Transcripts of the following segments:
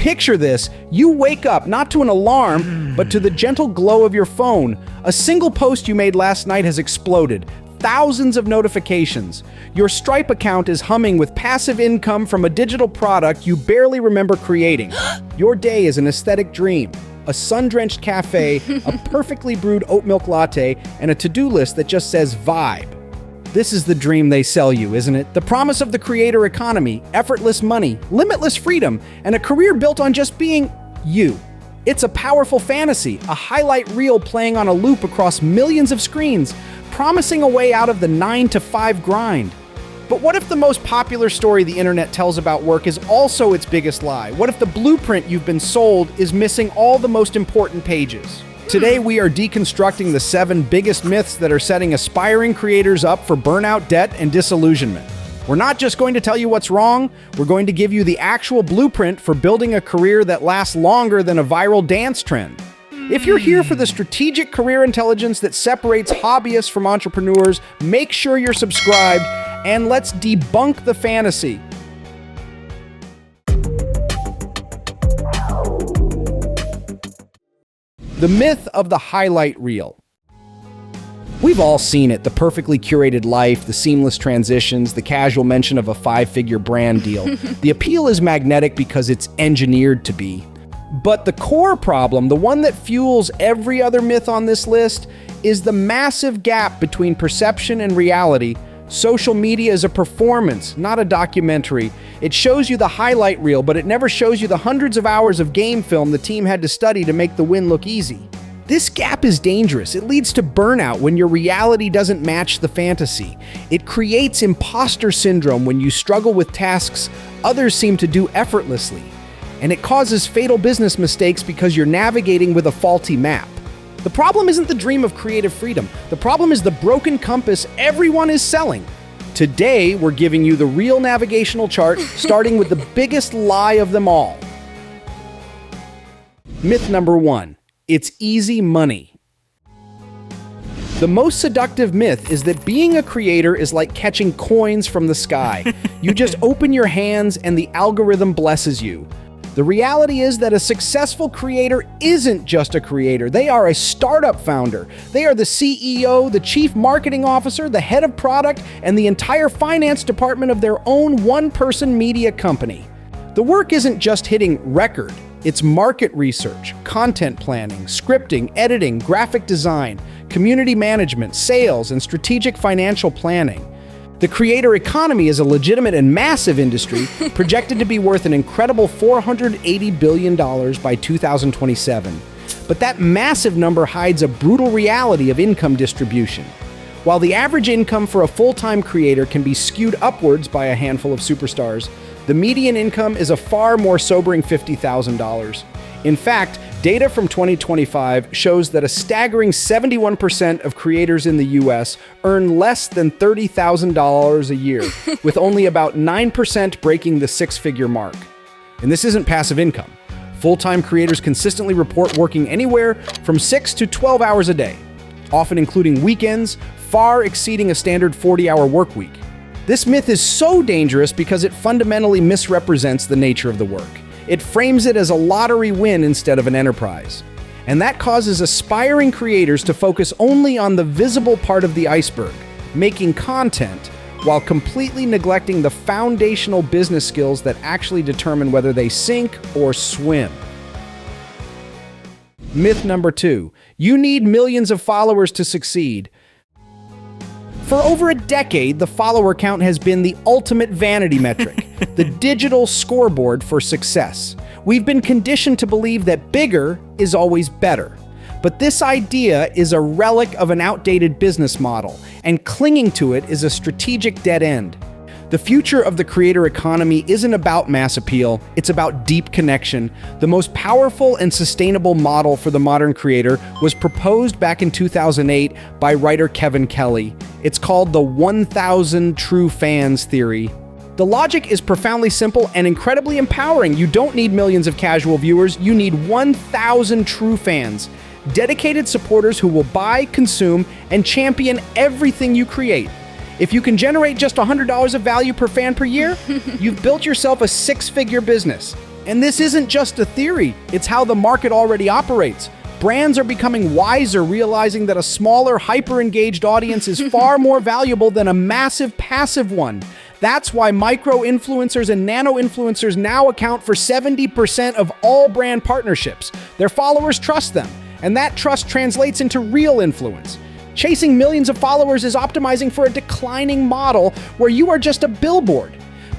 Picture this. You wake up not to an alarm, but to the gentle glow of your phone. A single post you made last night has exploded. Thousands of notifications. Your Stripe account is humming with passive income from a digital product you barely remember creating. Your day is an aesthetic dream. A sun-drenched cafe, a perfectly brewed oat milk latte, and a to-do list that just says vibe. This is the dream they sell you, isn't it? The promise of the creator economy, effortless money, limitless freedom, and a career built on just being you. It's a powerful fantasy, a highlight reel playing on a loop across millions of screens, promising a way out of the 9-to-5 grind. But what if the most popular story the internet tells about work is also its biggest lie? What if the blueprint you've been sold is missing all the most important pages? Today, we are deconstructing the 7 biggest myths that are setting aspiring creators up for burnout, debt, and disillusionment. We're not just going to tell you what's wrong, we're going to give you the actual blueprint for building a career that lasts longer than a viral dance trend. If you're here for the strategic career intelligence that separates hobbyists from entrepreneurs, make sure you're subscribed, and let's debunk the fantasy. The myth of the highlight reel. We've all seen it, the perfectly curated life, the seamless transitions, the casual mention of a 5-figure brand deal. The appeal is magnetic because it's engineered to be. But the core problem, the one that fuels every other myth on this list, is the massive gap between perception and reality. Social media is a performance, not a documentary. It shows you the highlight reel, but it never shows you the hundreds of hours of game film the team had to study to make the win look easy. This gap is dangerous. It leads to burnout when your reality doesn't match the fantasy. It creates imposter syndrome when you struggle with tasks others seem to do effortlessly. And it causes fatal business mistakes because you're navigating with a faulty map. The problem isn't the dream of creative freedom. The problem is the broken compass everyone is selling. Today, we're giving you the real navigational chart, starting with the biggest lie of them all. Myth number 1. It's easy money. The most seductive myth is that being a creator is like catching coins from the sky. You just open your hands and the algorithm blesses you. The reality is that a successful creator isn't just a creator. They are a startup founder. They are the CEO, the chief marketing officer, the head of product, and the entire finance department of their own one-person media company. The work isn't just hitting record. It's market research, content planning, scripting, editing, graphic design, community management, sales, and strategic financial planning. The creator economy is a legitimate and massive industry, projected to be worth an incredible $480 billion by 2027. But that massive number hides a brutal reality of income distribution. While the average income for a full-time creator can be skewed upwards by a handful of superstars, the median income is a far more sobering $50,000. In fact, data from 2025 shows that a staggering 71% of creators in the US earn less than $30,000 a year, with only about 9% breaking the 6-figure mark. And this isn't passive income. Full-time creators consistently report working anywhere from 6 to 12 hours a day, often including weekends, far exceeding a standard 40-hour work week. This myth is so dangerous because it fundamentally misrepresents the nature of the work. It frames it as a lottery win instead of an enterprise. And that causes aspiring creators to focus only on the visible part of the iceberg, making content, while completely neglecting the foundational business skills that actually determine whether they sink or swim. Myth number 2. You need millions of followers to succeed. For over a decade, the follower count has been the ultimate vanity metric, the digital scoreboard for success. We've been conditioned to believe that bigger is always better. But this idea is a relic of an outdated business model, and clinging to it is a strategic dead end. The future of the creator economy isn't about mass appeal, it's about deep connection. The most powerful and sustainable model for the modern creator was proposed back in 2008 by writer Kevin Kelly. It's called the 1,000 True Fans Theory. The logic is profoundly simple and incredibly empowering. You don't need millions of casual viewers, you need 1,000 true fans. Dedicated supporters who will buy, consume, and champion everything you create. If you can generate just $100 of value per fan per year, you've built yourself a 6-figure business. And this isn't just a theory, it's how the market already operates. Brands are becoming wiser, realizing that a smaller, hyper-engaged audience is far more valuable than a massive, passive one. That's why micro-influencers and nano-influencers now account for 70% of all brand partnerships. Their followers trust them, and that trust translates into real influence. Chasing millions of followers is optimizing for a declining model where you are just a billboard.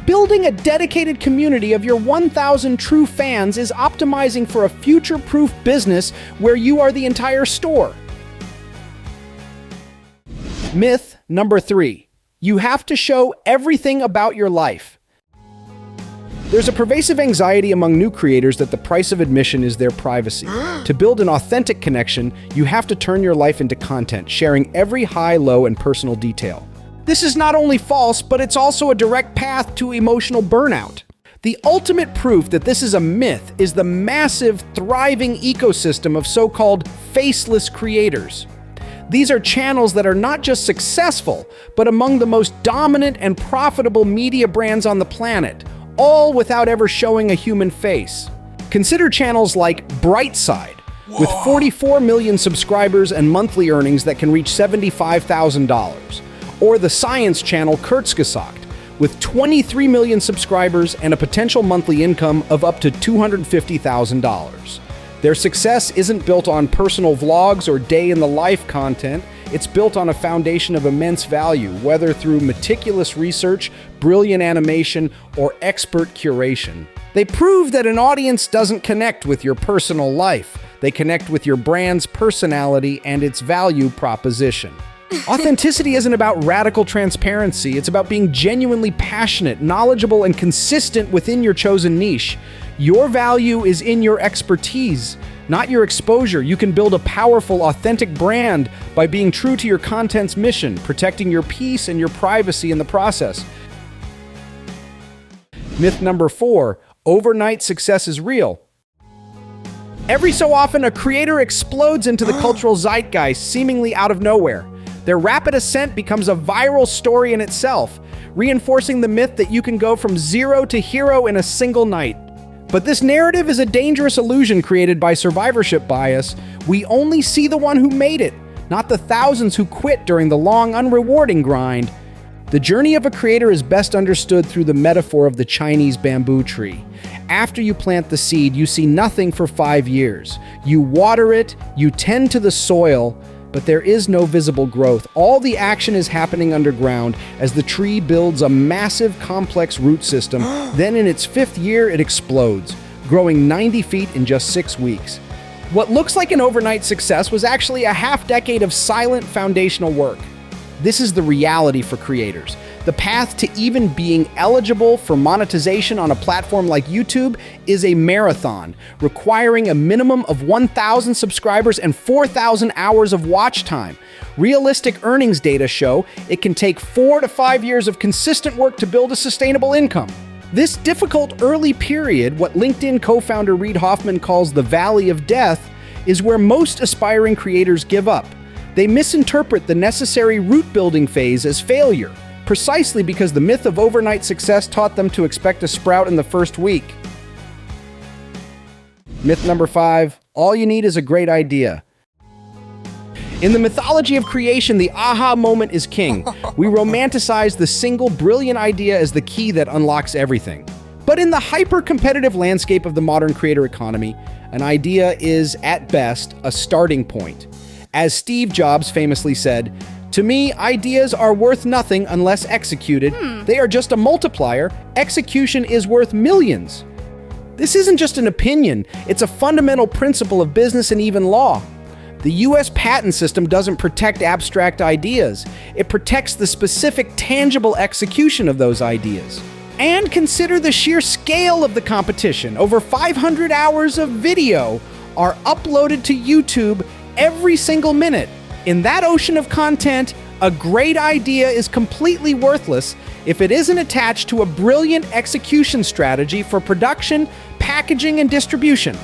Building a dedicated community of your 1,000 true fans is optimizing for a future-proof business where you are the entire store. Myth number 3. You have to show everything about your life. There's a pervasive anxiety among new creators that the price of admission is their privacy. To build an authentic connection, you have to turn your life into content, sharing every high, low, and personal detail. This is not only false, but it's also a direct path to emotional burnout. The ultimate proof that this is a myth is the massive, thriving ecosystem of so-called faceless creators. These are channels that are not just successful, but among the most dominant and profitable media brands on the planet, all without ever showing a human face. Consider channels like Brightside, with 44 million subscribers and monthly earnings that can reach $75,000. Or the science channel Kurzgesagt, with 23 million subscribers and a potential monthly income of up to $250,000. Their success isn't built on personal vlogs or day-in-the-life content. It's built on a foundation of immense value, whether through meticulous research, brilliant animation, or expert curation. They prove that an audience doesn't connect with your personal life. They connect with your brand's personality and its value proposition. Authenticity isn't about radical transparency. It's about being genuinely passionate, knowledgeable, and consistent within your chosen niche. Your value is in your expertise, not your exposure. You can build a powerful, authentic brand by being true to your content's mission, protecting your peace and your privacy in the process. Myth number 4, overnight success is real. Every so often, a creator explodes into the cultural zeitgeist, seemingly out of nowhere. Their rapid ascent becomes a viral story in itself, reinforcing the myth that you can go from zero to hero in a single night. But this narrative is a dangerous illusion created by survivorship bias. We only see the one who made it, not the thousands who quit during the long, unrewarding grind. The journey of a creator is best understood through the metaphor of the Chinese bamboo tree. After you plant the seed, you see nothing for 5 years. You water it, you tend to the soil, but there is no visible growth. All the action is happening underground as the tree builds a massive, complex root system. Then in its 5th year, it explodes, growing 90 feet in just 6 weeks. What looks like an overnight success was actually a half-decade of silent foundational work. This is the reality for creators. The path to even being eligible for monetization on a platform like YouTube is a marathon, requiring a minimum of 1,000 subscribers and 4,000 hours of watch time. Realistic earnings data show it can take 4 to 5 years of consistent work to build a sustainable income. This difficult early period, what LinkedIn co-founder Reid Hoffman calls the valley of death, is where most aspiring creators give up. They misinterpret the necessary root-building phase as failure, precisely because the myth of overnight success taught them to expect a sprout in the first week. Myth number 5, all you need is a great idea. In the mythology of creation, the aha moment is king. We romanticize the single brilliant idea as the key that unlocks everything. But in the hyper-competitive landscape of the modern creator economy, an idea is, at best, a starting point. As Steve Jobs famously said, "To me, ideas are worth nothing unless executed. They are just a multiplier. Execution is worth millions." This isn't just an opinion, it's a fundamental principle of business and even law. The US patent system doesn't protect abstract ideas. It protects the specific, tangible execution of those ideas. And consider the sheer scale of the competition. Over 500 hours of video are uploaded to YouTube every single minute. In that ocean of content, a great idea is completely worthless if it isn't attached to a brilliant execution strategy for production, packaging, and distribution.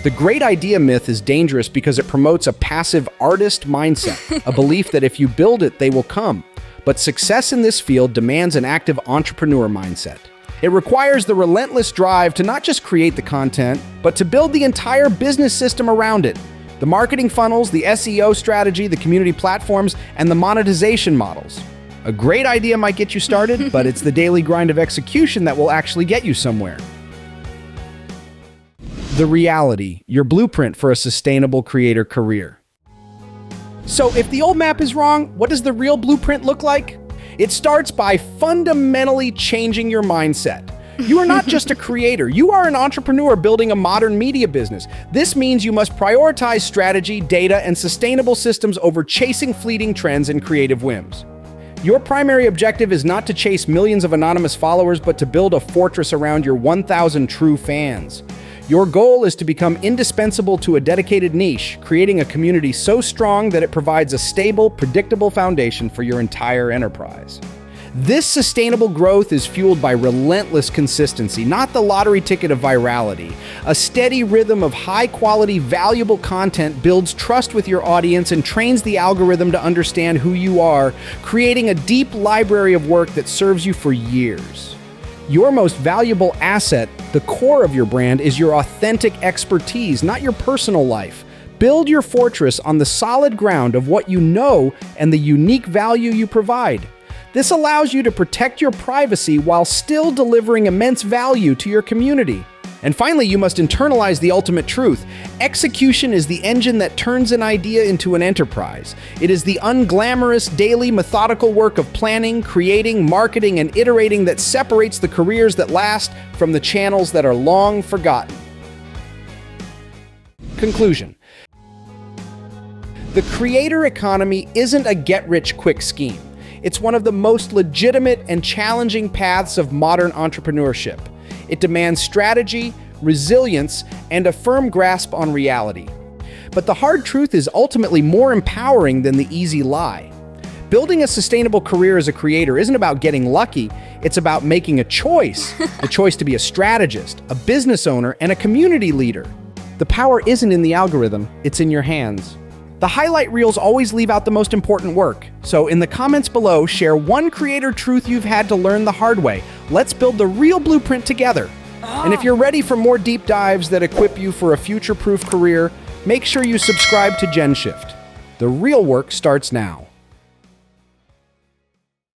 The great idea myth is dangerous because it promotes a passive artist mindset, a belief that if you build it, they will come. But success in this field demands an active entrepreneur mindset. It requires the relentless drive to not just create the content, but to build the entire business system around it. The marketing funnels, the SEO strategy, the community platforms, and the monetization models. A great idea might get you started, but it's the daily grind of execution that will actually get you somewhere. The reality, your blueprint for a sustainable creator career. So if the old map is wrong, what does the real blueprint look like? It starts by fundamentally changing your mindset. You are not just a creator, you are an entrepreneur building a modern media business. This means you must prioritize strategy, data, and sustainable systems over chasing fleeting trends and creative whims. Your primary objective is not to chase millions of anonymous followers, but to build a fortress around your 1,000 true fans. Your goal is to become indispensable to a dedicated niche, creating a community so strong that it provides a stable, predictable foundation for your entire enterprise. This sustainable growth is fueled by relentless consistency, not the lottery ticket of virality. A steady rhythm of high-quality, valuable content builds trust with your audience and trains the algorithm to understand who you are, creating a deep library of work that serves you for years. Your most valuable asset, the core of your brand, is your authentic expertise, not your personal life. Build your fortress on the solid ground of what you know and the unique value you provide. This allows you to protect your privacy while still delivering immense value to your community. And finally, you must internalize the ultimate truth. Execution is the engine that turns an idea into an enterprise. It is the unglamorous, daily, methodical work of planning, creating, marketing, and iterating that separates the careers that last from the channels that are long forgotten. Conclusion. The creator economy isn't a get-rich-quick scheme. It's one of the most legitimate and challenging paths of modern entrepreneurship. It demands strategy, resilience, and a firm grasp on reality. But the hard truth is ultimately more empowering than the easy lie. Building a sustainable career as a creator isn't about getting lucky, it's about making a choice. The choice to be a strategist, a business owner, and a community leader. The power isn't in the algorithm, it's in your hands. The highlight reels always leave out the most important work. So in the comments below, share one creator truth you've had to learn the hard way. Let's build the real blueprint together. And if you're ready for more deep dives that equip you for a future-proof career, make sure you subscribe to GenShift. The real work starts now.